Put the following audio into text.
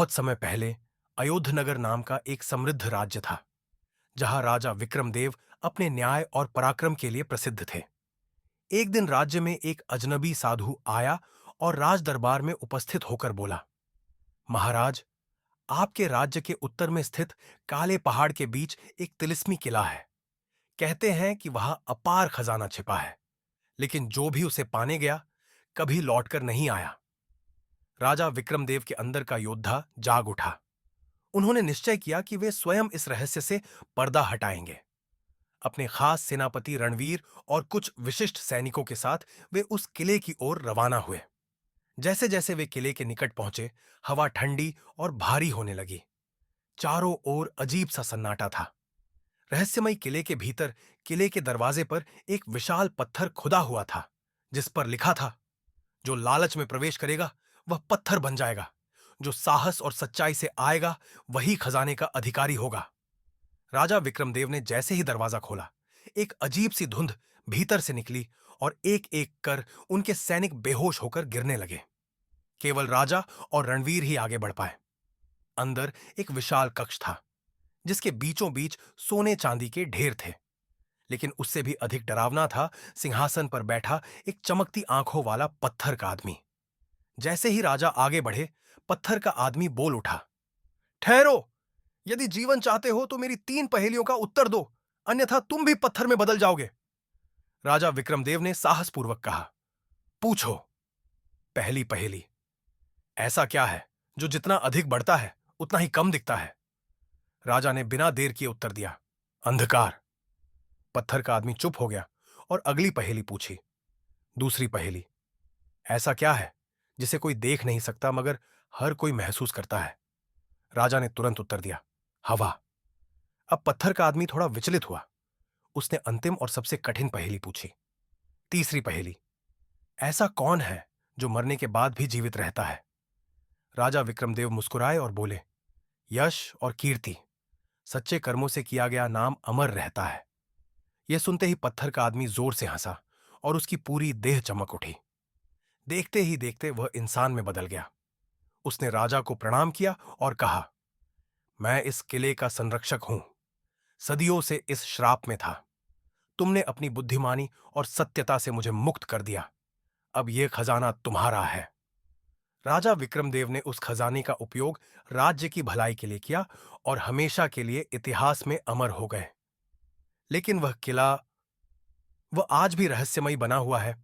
बहुत समय पहले अयोध्यनगर नाम का एक समृद्ध राज्य था, जहां राजा विक्रमदेव अपने न्याय और पराक्रम के लिए प्रसिद्ध थे। एक दिन राज्य में एक अजनबी साधु आया और राज दरबार में उपस्थित होकर बोला, महाराज, आपके राज्य के उत्तर में स्थित काले पहाड़ के बीच एक तिलिस्मी किला है। कहते हैं कि वहां अपार खजाना छिपा है, लेकिन जो भी उसे पाने गया कभी लौटकर नहीं आया। राजा विक्रमदेव के अंदर का योद्धा जाग उठा। उन्होंने निश्चय किया कि वे स्वयं इस रहस्य से पर्दा हटाएंगे। अपने खास सेनापति रणवीर और कुछ विशिष्ट सैनिकों के साथ वे उस किले की ओर रवाना हुए। जैसे जैसे वे किले के निकट पहुंचे, हवा ठंडी और भारी होने लगी। चारों ओर अजीब सा सन्नाटा था। रहस्यमय किले के भीतर किले के दरवाजे पर एक विशाल पत्थर खुदा हुआ था, जिस पर लिखा था, जो लालच में प्रवेश करेगा वह पत्थर बन जाएगा। जो साहस और सच्चाई से आएगा वही खजाने का अधिकारी होगा। राजा विक्रमदेव ने जैसे ही दरवाजा खोला, एक अजीब सी धुंध भीतर से निकली और एक एक कर उनके सैनिक बेहोश होकर गिरने लगे। केवल राजा और रणवीर ही आगे बढ़ पाए। अंदर एक विशाल कक्ष था, जिसके बीचों बीच सोने चांदी के ढेर थे। लेकिन उससे भी अधिक डरावना था सिंहासन पर बैठा एक चमकती आंखों वाला पत्थर का आदमी। जैसे ही राजा आगे बढ़े, पत्थर का आदमी बोल उठा, ठहरो! यदि जीवन चाहते हो तो मेरी 3 पहेलियों का उत्तर दो, अन्यथा तुम भी पत्थर में बदल जाओगे। राजा विक्रमदेव ने साहसपूर्वक कहा, पूछो। पहली पहेली, ऐसा क्या है जो जितना अधिक बढ़ता है उतना ही कम दिखता है? राजा ने बिना देर किए उत्तर दिया, अंधकार। पत्थर का आदमी चुप हो गया और अगली पहेली पूछी। दूसरी पहेली, ऐसा क्या है जिसे कोई देख नहीं सकता मगर हर कोई महसूस करता है? राजा ने तुरंत उत्तर दिया, हवा। अब पत्थर का आदमी थोड़ा विचलित हुआ। उसने अंतिम और सबसे कठिन पहेली पूछी। तीसरी पहेली, ऐसा कौन है जो मरने के बाद भी जीवित रहता है? राजा विक्रमदेव मुस्कुराए और बोले, यश और कीर्ति। सच्चे कर्मों से किया गया नाम अमर रहता है। यह सुनते ही पत्थर का आदमी जोर से हंसा और उसकी पूरी देह चमक उठी। देखते ही देखते वह इंसान में बदल गया। उसने राजा को प्रणाम किया और कहा, मैं इस किले का संरक्षक हूं। सदियों से इस श्राप में था। तुमने अपनी बुद्धिमानी और सत्यता से मुझे मुक्त कर दिया। अब यह खजाना तुम्हारा है। राजा विक्रमदेव ने उस खजाने का उपयोग राज्य की भलाई के लिए किया और हमेशा के लिए इतिहास में अमर हो गए। लेकिन वह किला, वह आज भी रहस्यमयी बना हुआ है।